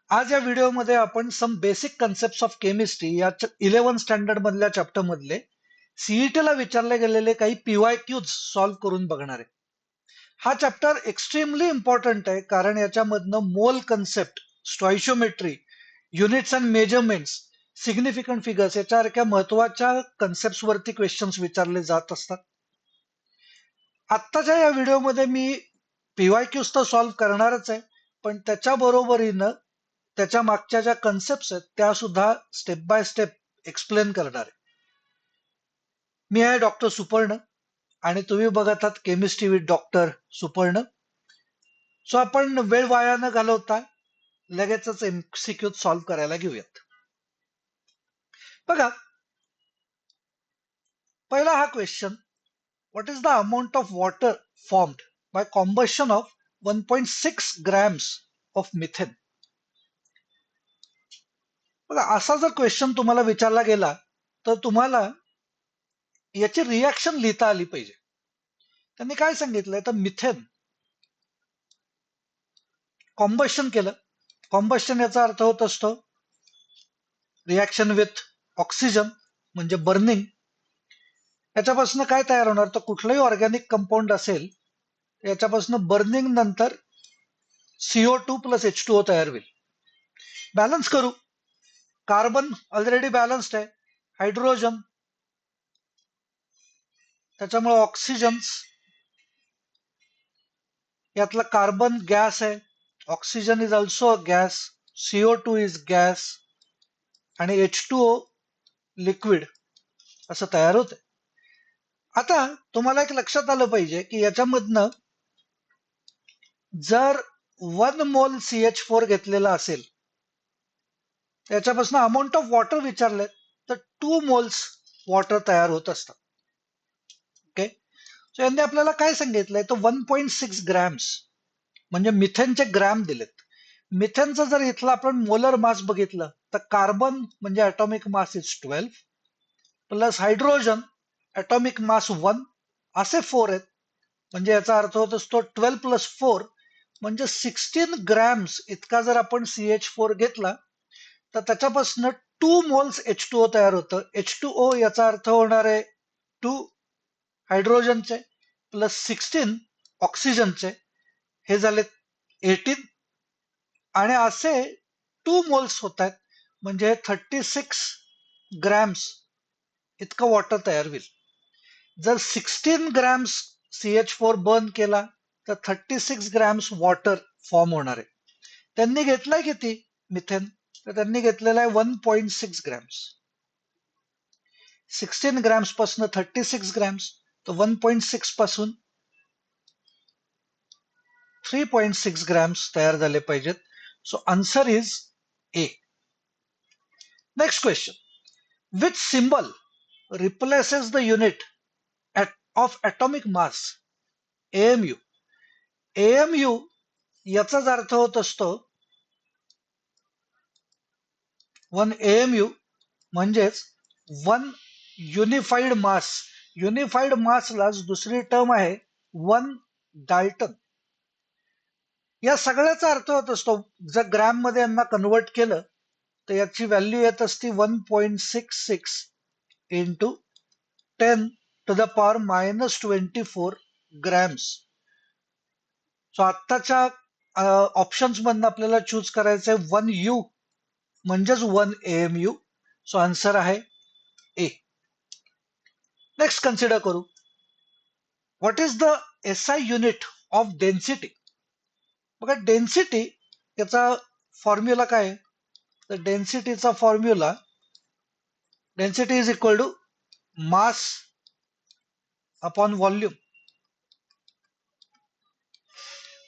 आज या व्हिडिओमध्ये आपण some basic concept of chemistry या 11 स्टँडर्ड मधल्या चॅप्टर मधले सीईटी ला विचारले गेलेले काही पीवायक्यूज सॉल्व्ह करून बघणार आहे. हा चॅप्टर एक्स्ट्रीमली इम्पॉर्टंट आहे कारण याच्यामधनं mole concept, stoichiometry, units and measurements, significant figures याच्यासारख्या महत्वाच्या कन्सेप्ट वरती क्वेश्चन्स विचारले जात असतात. आत्ताच्या या व्हिडिओमध्ये मी पीवायक्यूज तर सॉल्व्ह करणारच आहे, पण त्याच्या बरोबरीनं त्याच्या मागच्या ज्या कन्सेप्ट आहेत त्या सुद्धा स्टेप बाय स्टेप एक्सप्लेन करणार आहे. मी आहे डॉक्टर सुपर्ण आणि तुम्ही बघत आहात chemistry with doctor Suparn. So आपण वेळ वाया न घालवता लगेचच एमसीक्यू सॉल्व्ह करायला घेऊयात. बघा, पहिला हा question, what is the amount of water formed by combustion of 1.6 grams of methane. बघा, असा जर क्वेश्चन तुम्हाला विचारला गेला तर तुम्हाला याची रिॲक्शन लिहिता आली पाहिजे. त्यांनी काय सांगितलंय तर मिथेन कॉम्बशन केलं. कॉम्बशन याचा अर्थ होत असतो रिॲक्शन विथ ऑक्सिजन म्हणजे बर्निंग. याच्यापासून काय तयार होणार तर कुठलंही ऑर्गॅनिक कंपाऊंड असेल याच्यापासून बर्निंग नंतर CO2 प्लस H2O तयार होईल. बॅलन्स करू. कार्बन ऑलरेडी बॅलन्स्ड आहे, हायड्रोजन, त्याच्यामुळे ऑक्सिजन, यातला कार्बन गॅस आहे, oxygen is also a gas, CO2 is gas आणि H2O लिक्विड असं तयार होते. आता तुम्हाला एक लक्षात आलं पाहिजे की याच्यामधनं जर 1 मोल CH4 घेतलेला असेल त्याच्यापासून अमाऊंट ऑफ वॉटर विचारले तर 2 मोल्स वॉटर तयार होत असतात. ओके, सो यांनी आपल्याला काय सांगितलंय तर 1.6 ग्रॅम्स म्हणजे मिथेनचे ग्रॅम दिलेत. मिथेनचं जर इथलं आपण मोलर मास बघितलं तर कार्बन म्हणजे atomic mass is 12 plus hydrogen atomic mass 1 असे 4 आहेत. म्हणजे याचा अर्थ होत असतो 12 प्लस 4 म्हणजे 16 ग्रॅम्स इतका जर आपण CH4 घेतला तर त्याच्यापासून 2 मोल्स H2O तयार होतं. H2O याचा अर्थ होणार आहे 2 हायड्रोजनचे प्लस 16 ऑक्सिजनचे, हे झाले 18 आणि असे 2 मोल्स होत आहेत म्हणजे 36 ग्रॅम्स इतकं वॉटर तयार होईल. जर 16 ग्रॅम्स CH4 बर्न केला तर 36 ग्रॅम्स वॉटर फॉर्म होणार आहे. त्यांनी घेतलाय किती मिथेन तर त्यांनी घेतलेला आहे 1.6 ग्रॅम्स. 16 ग्रॅम्स पासून 36 ग्रॅम्स तर 1.6 पासून 3.6 ग्रॅम्स तयार झाले पाहिजेत. So answer is a. Next question, which symbol replaces the unit of atomic mass AMU. AMU याचाच अर्थ होत असतो 1 AMU म्हणजेच 1 युनिफाईड मास. युनिफाईड मासलाच दुसरी टर्म आहे 1 डाल्टन. या सगळ्याचा अर्थ होत असतो जर ग्रॅम मध्ये यांना कन्वर्ट केलं तर याची व्हॅल्यू येत असती 1.66 into 10 to the power -24 grams. So आत्ताच्या ऑप्शन्स मधनं आपल्याला चूज करायचं आहे 1U म्हणजेच 1 AMU. सो आन्सर आहे ए. नेक्स्ट कन्सिडर करू, what is the SI unit of density. बघा, डेन्सिटी याचा फॉर्म्युला काय आहे तर डेन्सिटीचा formula, density is equal to mass upon volume.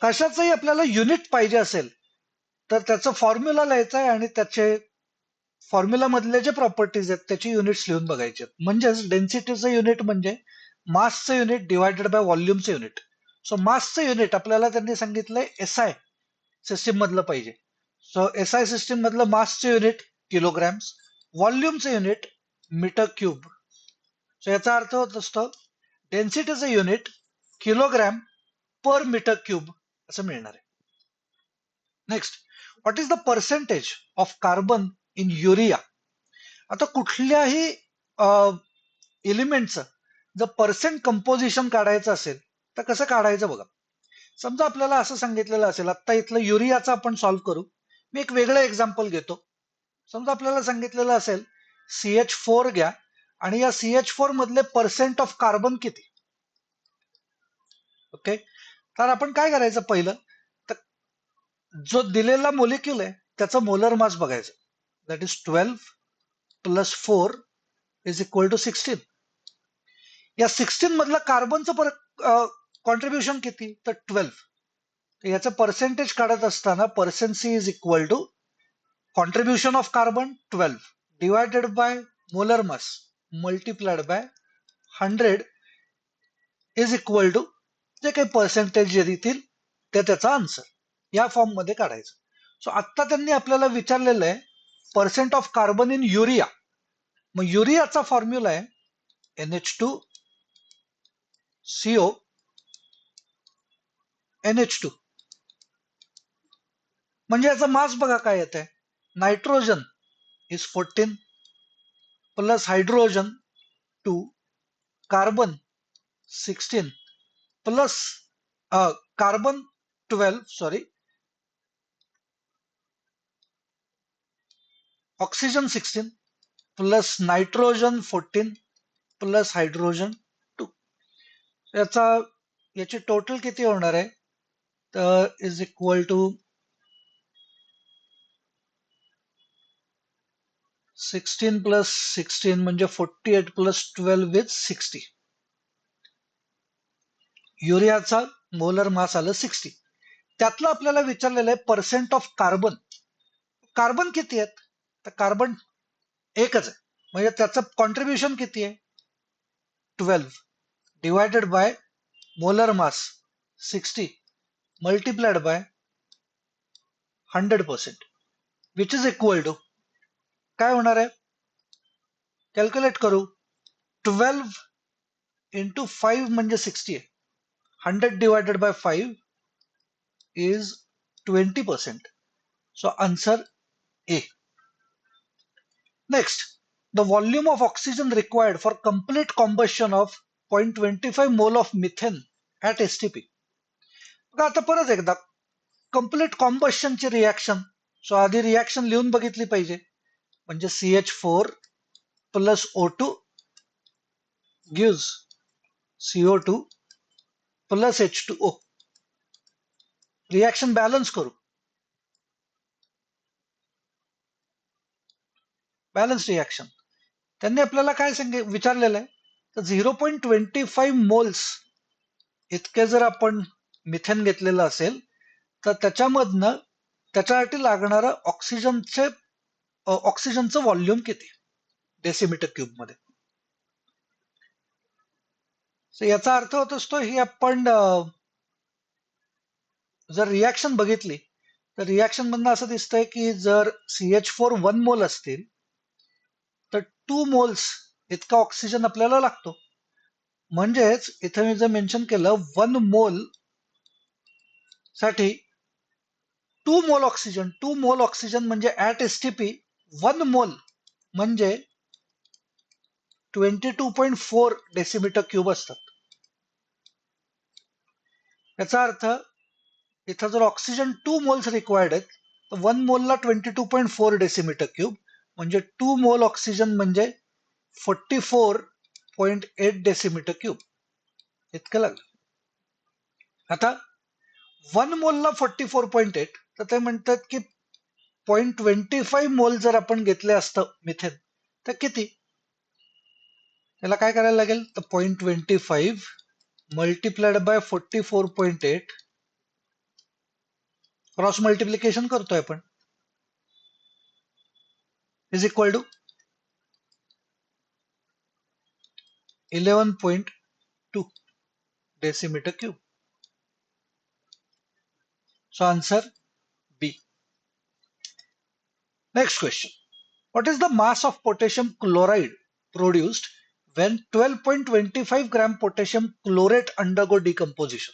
कशाचंही आपल्याला युनिट पाहिजे असेल तर त्याचं फॉर्म्युला लिहायचं आहे आणि त्याचे फॉर्म्युला मधले जे प्रॉपर्टीज आहेत त्याची युनिट्स लिहून बघायचे. म्हणजेच डेन्सिटीचं युनिट म्हणजे मासचं युनिट डिवायडेड बाय व्हॉल्यूमचं युनिट. सो मासचं युनिट आपल्याला त्यांनी सांगितलंय SI सिस्टीम मधलं पाहिजे. सो SI सिस्टीम मधलं मासचं युनिट किलोग्रॅम्स, व्हॉल्यूमचं युनिट मीटर क्यूब. सो याचा अर्थ होत असतो डेन्सिटीचं unit kilogram per metre cube असं मिळणार आहे. Next, what is the percentage of carbon in urea. आता कुठल्याही एलिमेंटचं जर पर्सेंट कंपोजिशन काढायचं असेल तर कसं काढायचं बघा. समजा आपल्याला असं सांगितलेलं असेल, आता इथलं युरियाचं आपण सॉल्व्ह करू. मी एक वेगळं एक्झाम्पल घेतो. समजा आपल्याला सांगितलेलं असेल CH4 घ्या आणि या CH4 मधले पर्सेंट ऑफ कार्बन किती. ओके, तर आपण काय करायचं, पहिलं तर जो दिलेला मोलिक्यूल आहे त्याचं मोलर मास बघायचं. That is 12 plus 4 is equal to 16. या 16 मधलं कार्बनचं कॉन्ट्रीब्युशन किती, तर 12. याचं पर्सेंटेज काढत असताना percent C is equal to contribution of carbon 12 divided by molar mass multiplied by 100 is equal to जे काही पर्सेंटेज जे देतील ते त्याचा आन्सर या फॉर्म मध्ये काढायचं. सो आता त्यांनी आपल्याला विचारलेलं आहे percent of carbon in urea. मग युरियाचा फॉर्म्युला आहे NH2CO NH2. म्हणजे याचा मास बघा काय येत आहे. Nitrogen is 14 plus hydrogen 2, carbon 16 plus carbon 12 sorry oxygen 16 plus nitrogen 14 plus hydrogen 2. याची टोटल किती होणार आहे, तर इज इक्वल टू 16 प्लस 16 म्हणजे 48 प्लस 12 विथ 60. युरियाचा मोलर मास आलं 60. त्यातलं आपल्याला विचारलेलं आहे पर्सेंट ऑफ कार्बन. कार्बन किती आहेत, तर कार्बन एकच आहे, म्हणजे त्याचं कॉन्ट्रीब्युशन किती आहे 12 divided by molar mass 60 multiplied by 100% which is equal to काय होणार आहे, कॅल्क्युलेट करू. 12 इंटू 5 म्हणजे 60 आहे. 100 divided by 5 is 20%. So answer A. Next, the volume of oxygen required for complete combustion of 0.25 mole of methane at STP. आता परत एकदा complete कॉम्बशनची reaction. So आधी रिॲक्शन लिहून बघितली पाहिजे. म्हणजे CH4 plus O2 gives CO2 plus H2O. Reaction balance करू. Balance reaction त्यांनी आपल्याला काय विचारलेलं आहे, तर 0.25 मोल्स इतके जर आपण मिथेन घेतलेलं असेल तर त्याच्यामधनं त्याच्यासाठी लागणारं ऑक्सिजनचं व्हॉल्यूम किती डेसिमीटर क्यूब मध्ये. याचा अर्थ होत असतो ही आपण जर रिॲक्शन बघितली तर रिॲक्शन मधनं असं दिसतंय की जर CH4 1 मोल असतील तर 2 मोल्स इतका ऑक्सिजन आपल्याला लागतो. म्हणजेच इथे मी जर मेन्शन केलं 1 मोल साठी 2 मोल ऑक्सिजन म्हणजे ऍट STP 1 मोल म्हणजे 22.4 डेसिमीटर क्यूब असतात. याचा अर्थ इथं जर ऑक्सिजन 2 मोल्स रिक्वायर्ड आहेत तर 1 मोलला 22.4 डेसिमीटर क्यूब म्हणजे 2 मोल ऑक्सिजन म्हणजे 44.8 डेसिमीटर क्यूब इतकं लागलं. आता 1 मोलला 44.8 तर ते म्हणतात की 0.25 मोल जर आपण घेतले असतं मिथेन तर किती, त्याला काय करायला लागेल, तर 0.25 मल्टिप्लाइड बाय 44.8 क्रॉस मल्टिप्लिकेशन करतोय आपण is equal to 11.2 decimetre cube. So answer B. Next question. What is the mass of potassium chloride produced when 12.25 gram potassium chlorate undergo decomposition?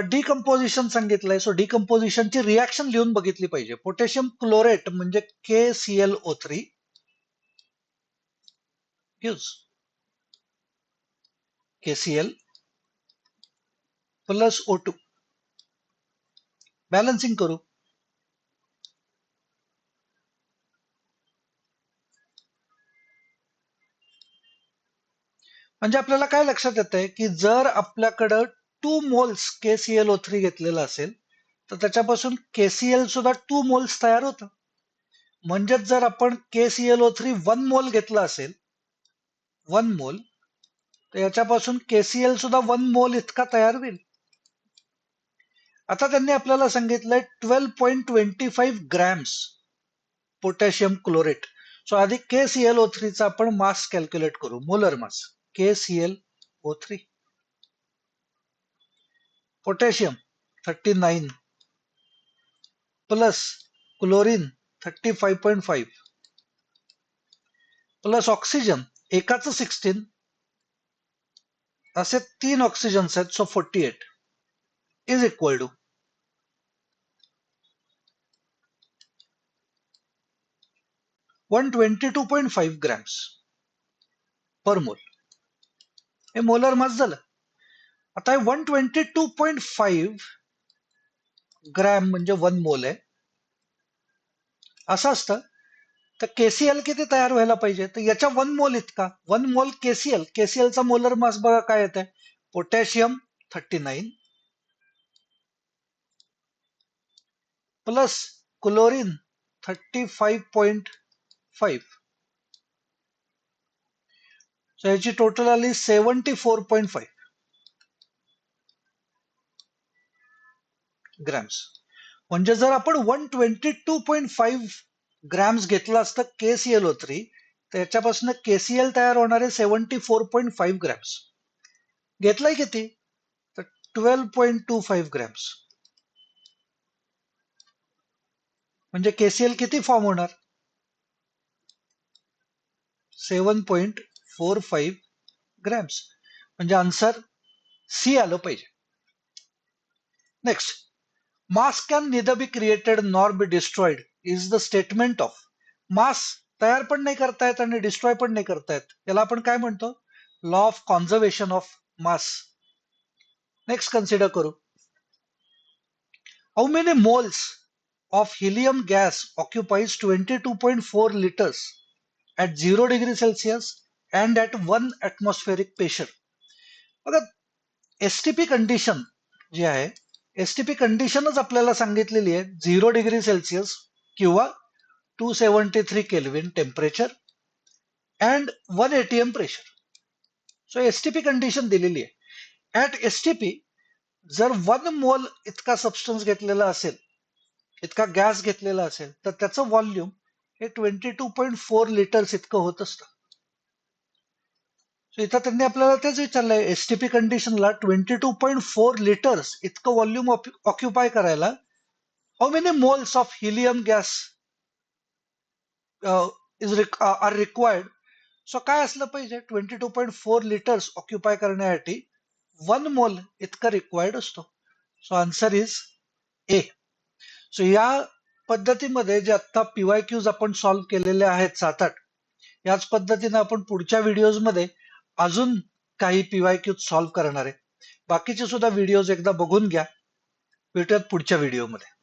Decomposition सांगितलंय, सो डिकम्पोजिशनची रिॲक्शन लिहून बघितली पाहिजे. Potassium chlorate म्हणजे KClO3 gives KCl plus O2. Balancing करू. म्हणजे आपल्याला काय लक्षात येतंय की जर आपल्याकडं 2 मोल्स KClO3 घेतलेलं असेल तर त्याच्यापासून KCl सुद्धा 2 मोल्स तयार होतं. म्हणजेच जर आपण KClO3 1 मोल घेतला असेल 1 मोल तर याच्यापासून KCl सुद्धा 1 मोल इतका तयार होईल. आता त्यांनी आपल्याला सांगितलंय 12.25 ग्रॅम्स पोटॅशियम क्लोरेट. सो आधी KClO3 चा आपण मास कॅल्क्युलेट करू, molar mass. KClO3 potassium 39 plus chlorine 35.5 plus oxygen एकाच 16 असे 3 ऑक्सिजन्स आहेत, so 48 is equal to 122.5 grams per mole. हे मोलर मास झालं. आता हे 122.5 ग्रॅम म्हणजे 1 मोल आहे. असं असतं तर KCl किती तयार व्हायला पाहिजे, तर याच्या 1 मोल इतका. 1 मोल KCl चा मोलर मास बघा काय येत आहे, पोटॅशियम 39 प्लस क्लोरीन 35.5. सो याची टोटल आली 74.5 ग्रॅम्स. म्हणजे जर आपण 122.5 ग्रॅम्स घेतलं असतं KClO3 तर याच्यापासून KCl तयार होणारे 74.5 ग्रॅम्स. घेतलंय किती, तर 12.25 ग्रॅम्स. म्हणजे KCl किती फॉर्म होणार, 7.45 ग्रॅम्स. म्हणजे आन्सर सी आलं पाहिजे. Next, mass can neither be created nor be destroyed is the statement of. Mass तयार पण नाही करतायत आणि डिस्ट्रॉय पण नाही करतायत, याला आपण काय म्हणतो, law of conservation of mass. Next consider करू. How many moles of helium gas occupies 22.4 liters at 0 degree Celsius and at 1 atmospheric pressure. बघा STP कंडिशन जी आहे, STP कंडिशनच आपल्याला सांगितलेली आहे 0 डिग्री सेल्सिअस किंवा 273 kelvin temperature and 1 ATM pressure. So STP condition दिलेली आहे. At STP जर 1 मोल इतका सबस्टन्स घेतलेला असेल, इतका गॅस घेतलेला असेल, तर त्याचं व्हॉल्यूम हे 22.4 लिटर्स इतकं होत असतं. सो इथं त्यांनी आपल्याला तेच विचारलंय, STP कंडिशनला 22.4 लिटर्स इतकं व्हॉल्यूम ऑक्युपाय करायला how many moles of helium gas are required. So काय असलं पाहिजे, 22.4 लिटर्स ऑक्युपाय करण्यासाठी 1 मोल इतका रिक्वायर्ड असतो. So answer is a. So या पद्धतीमध्ये जे आता PYQs आपण सॉल्व्ह केलेले आहेत 7-8, याच पद्धतीने आपण पुढच्या व्हिडिओजमध्ये अजून काही PYQs सॉल्व्ह करणार आहे. बाकीचे सुद्धा व्हिडिओज एकदा बघून घ्या. भेटूयात पुढच्या व्हिडिओमध्ये.